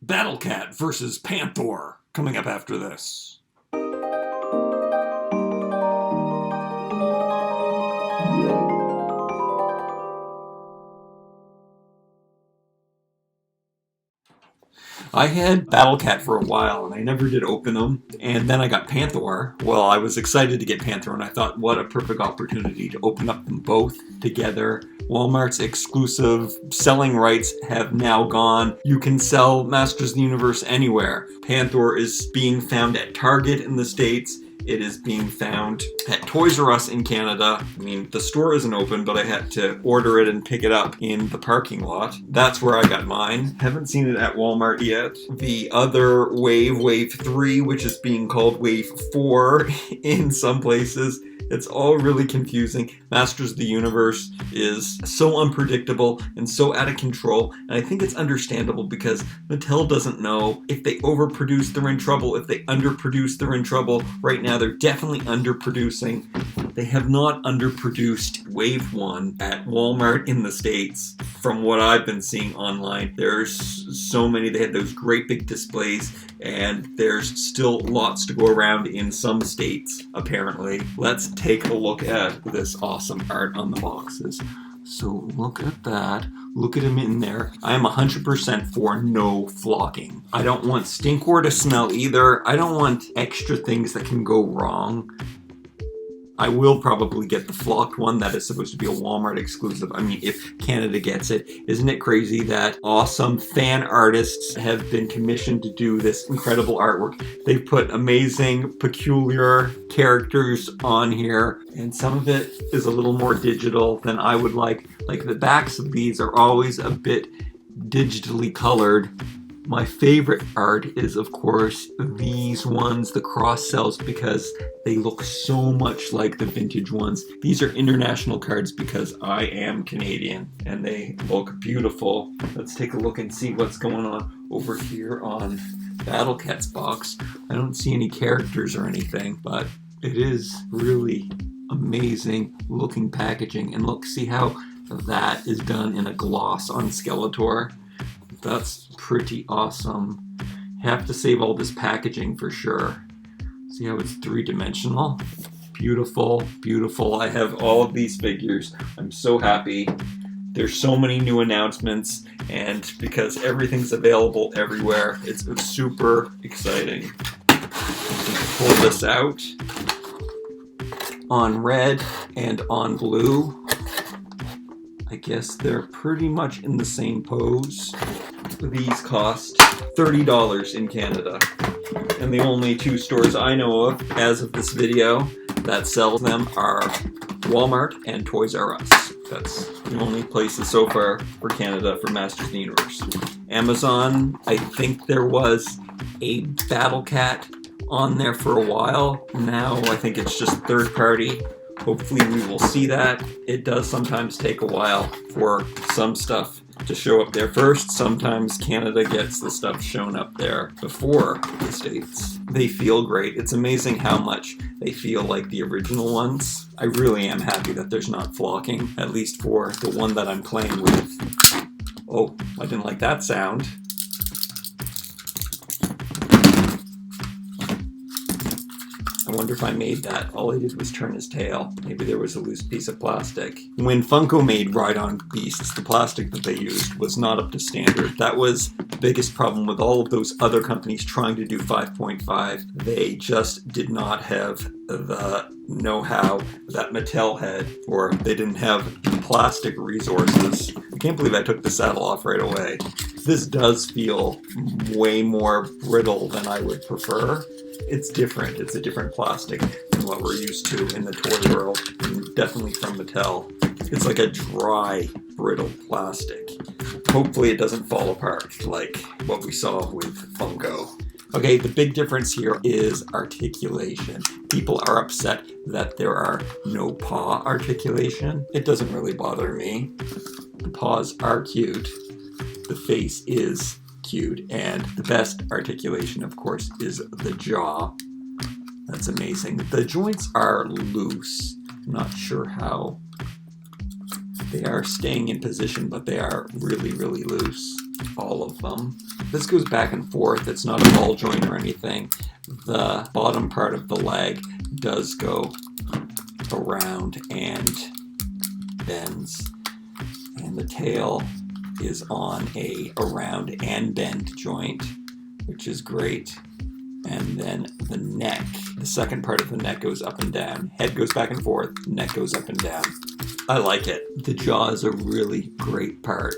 Battle Cat versus Panthor, coming up after this. I had Battle Cat for a while, and I never did open them. And then I got Panthor. Well, I was excited to get Panthor, and I thought, what a perfect opportunity to open up them both together. Walmart's exclusive selling rights have now gone. You can sell Masters of the Universe anywhere. Panthor is being found at Target in the States. It is being found at Toys R Us in Canada. I mean, the store isn't open, but I had to order it and pick it up in the parking lot. That's where I got mine. Haven't seen it at Walmart yet. The other wave, Wave 3, which is being called Wave 4 in some places. It's all really confusing. Masters of the Universe is so unpredictable and so out of control, and I think it's understandable because Mattel doesn't know. If they overproduce, they're in trouble. If they underproduce, they're in trouble. Right now, they're definitely underproducing. They have not underproduced Wave 1 at Walmart in the States. From what I've been seeing online, there's so many. They had those great big displays, and there's still lots to go around in some states, apparently. Let's take a look at this awesome art on the boxes. So look at that. Look at him in there. I am 100% for no flocking. I don't want Stinkor to smell either. I don't want extra things that can go wrong. I will probably get the flocked one that is supposed to be a Walmart exclusive. I mean, if Canada gets it. Isn't it crazy that awesome fan artists have been commissioned to do this incredible artwork? They've put amazing, peculiar characters on here, and some of it is a little more digital than I would like. Like the backs of these are always a bit digitally colored. My favorite art is, of course, these ones, the cross cells, because they look so much like the vintage ones. These are international cards because I am Canadian, and they look beautiful. Let's take a look and see what's going on over here on Battle Cat's box. I don't see any characters or anything, but it is really amazing looking packaging. And look, see how that is done in a gloss on Skeletor. That's pretty awesome. Have to save all this packaging for sure. See how it's three-dimensional? Beautiful, beautiful. I have all of these figures. I'm so happy. There's so many new announcements, and because everything's available everywhere, it's super exciting. Pull this out on red and on blue. I guess they're pretty much in the same pose. These cost $30 in Canada. And the only two stores I know of, as of this video, that sells them are Walmart and Toys R Us. That's the only places so far for Canada for Masters of the Universe. Amazon, I think there was a Battle Cat on there for a while. Now I think it's just third party. Hopefully we will see that. It does sometimes take a while for some stuff to show up there first. Sometimes Canada gets the stuff shown up there before the States. They feel great. It's amazing how much they feel like the original ones. I really am happy that there's not flocking, at least for the one that I'm playing with. Oh, I didn't like that sound. I wonder if I made that. All I did was turn his tail. Maybe there was a loose piece of plastic. When Funko made Ride-On Beasts, the plastic that they used was not up to standard. That was the biggest problem with all of those other companies trying to do 5.5. They just did not have the know-how that Mattel had, or they didn't have the plastic resources. I can't believe I took the saddle off right away. This does feel way more brittle than I would prefer. It's different. It's a different plastic than what we're used to in the toy world, and definitely from Mattel. It's like a dry, brittle plastic. Hopefully it doesn't fall apart like what we saw with Funko. Okay, the big difference here is articulation. People are upset that there are no paw articulation. It doesn't really bother me. The paws are cute. The face is cute, and the best articulation, of course, is the jaw. That's amazing. The joints are loose. I'm not sure how they are staying in position, but they are really, really loose. all of them. This goes back and forth. It's not a ball joint or anything. The bottom part of the leg does go around and bends, and the tail is on a around and bend joint, which is great. And then the neck, the second part of the neck goes up and down. Head goes back and forth, neck goes up and down. I like it. The jaw is a really great part,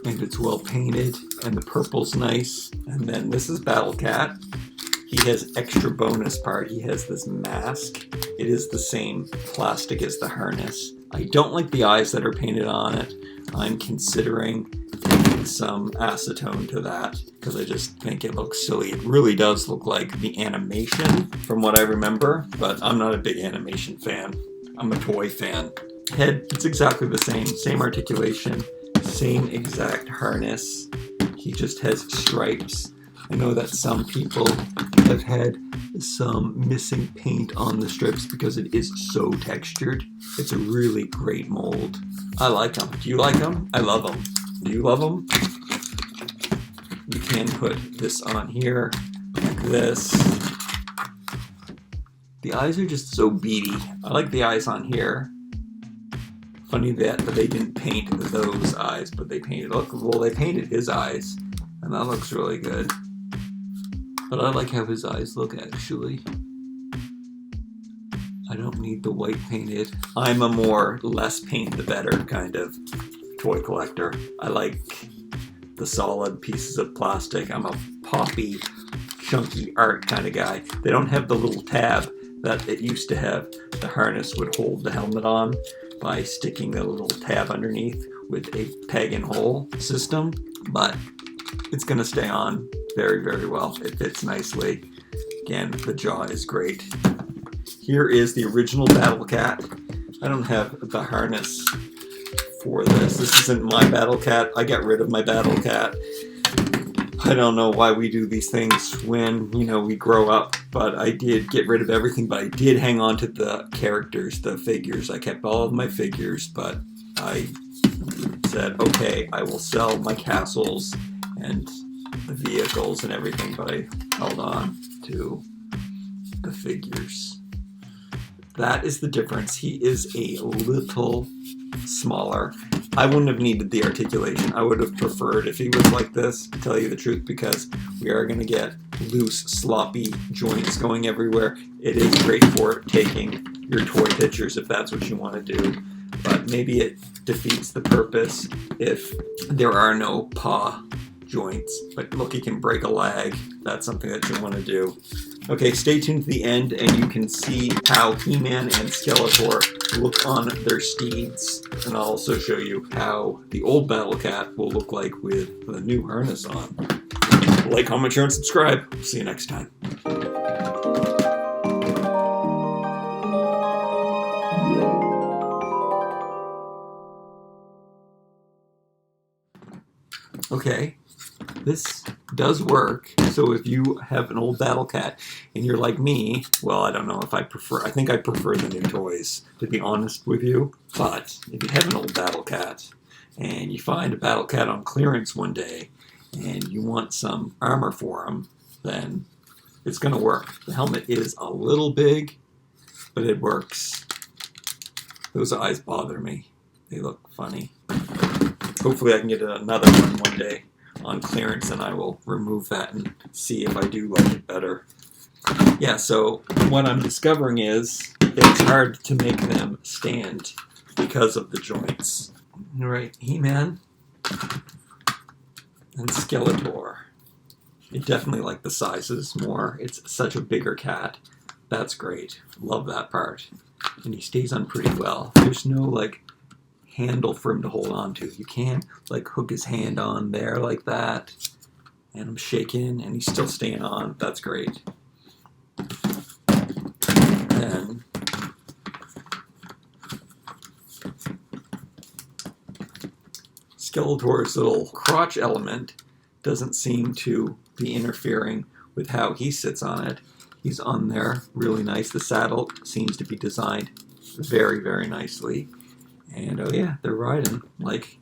and it's well painted, and the purple's nice. And then this is Battle Cat. He has extra bonus part. He has this mask. It is the same plastic as the harness. I don't like the eyes that are painted on it. I'm considering adding some acetone to that because I just think it looks silly. It really does look like the animation from what I remember, but I'm not a big animation fan. I'm a toy fan. Head, it's exactly the same. Same articulation, same exact harness. He just has stripes. I know that some people have had some missing paint on the strips because it is so textured. It's a really great mold. I like them. Do you like them? I love them. Do you love them? You can put this on here like this. The eyes are just so beady. I like the eyes on here. Funny that they didn't paint those eyes, but they painted, look, well, they painted his eyes, and that looks really good. But I like how his eyes look, actually. I don't need the white painted. I'm a more less paint the better kind of toy collector. I like the solid pieces of plastic. I'm a poppy, chunky art kind of guy. They don't have the little tab that it used to have. The harness would hold the helmet on by sticking the little tab underneath with a peg and hole system, but it's going to stay on very, very well. It fits nicely. Again, the jaw is great. Here is the original Battle Cat. I don't have the harness for this. This isn't my Battle Cat. I got rid of my Battle Cat. I don't know why we do these things when, we grow up, but I did get rid of everything, but I did hang on to the characters, the figures. I kept all of my figures, but I said, okay, I will sell my castles and the vehicles and everything, but I held on to the figures. That is the difference. He is a little smaller. I wouldn't have needed the articulation. I would have preferred if he was like this, to tell you the truth, because we are going to get loose, sloppy joints going everywhere. It is great for taking your toy pictures if that's what you want to do, but maybe it defeats the purpose if there are no paw joints. But look, he can break a leg. That's something that you want to do. Okay, stay tuned to the end and you can see how He-Man and Skeletor look on their steeds. And I'll also show you how the old Battle Cat will look like with the new harness on. Like, comment, share, and subscribe. See you next time. Okay, this does work. So if you have an old Battle Cat and you're like me, well, I don't know if I think I prefer the new toys, to be honest with you. But if you have an old Battle Cat and you find a Battle Cat on clearance one day and you want some armor for him, then it's going to work. The helmet is a little big, but it works. Those eyes bother me. They look funny. Hopefully I can get another one day on clearance and I will remove that and see if I do like it better. Yeah, so what I'm discovering is it's hard to make them stand because of the joints. Right, He-Man and Skeletor. I definitely like the sizes more. It's such a bigger cat. That's great. Love that part. And he stays on pretty well. There's no handle for him to hold on to. You can hook his hand on there like that, and I'm shaking and he's still staying on. That's great. Then Skeletor's little crotch element doesn't seem to be interfering with how he sits on it. He's on there really nice. The saddle seems to be designed very, very nicely. And oh yeah, they're riding like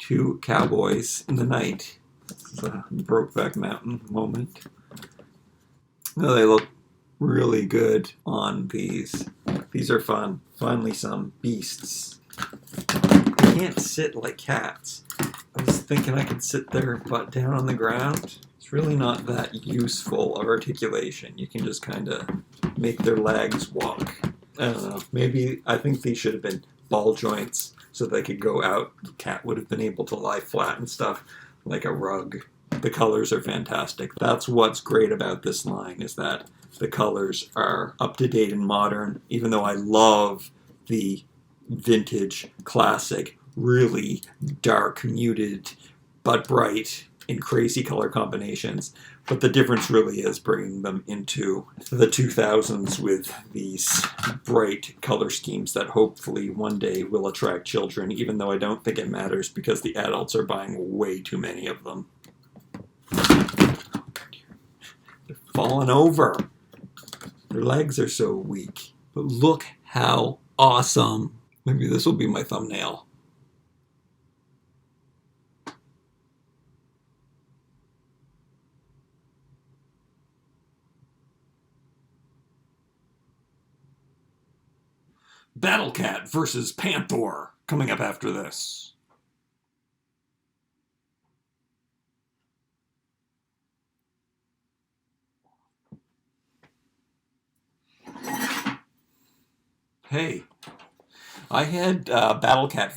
two cowboys in the night. This is a Brokeback Mountain moment. Oh, they look really good on these. These are fun. Finally some beasts. They can't sit like cats. I was thinking I could sit their butt down on the ground. It's really not that useful of articulation. You can just kind of make their legs walk. I don't know. Maybe I think these should have been ball joints so they could go out. The cat would have been able to lie flat and stuff like a rug. The colors are fantastic. That's what's great about this line, is that the colors are up to date and modern, even though I love the vintage, classic, really dark, muted, but bright in crazy color combinations. But the difference really is bringing them into the 2000s with these bright color schemes that hopefully one day will attract children, even though I don't think it matters because the adults are buying way too many of them. They're falling over. Their legs are so weak. But look how awesome. Maybe this will be my thumbnail. Battle Cat versus Panthor, coming up after this. Hey, I had Battle Cat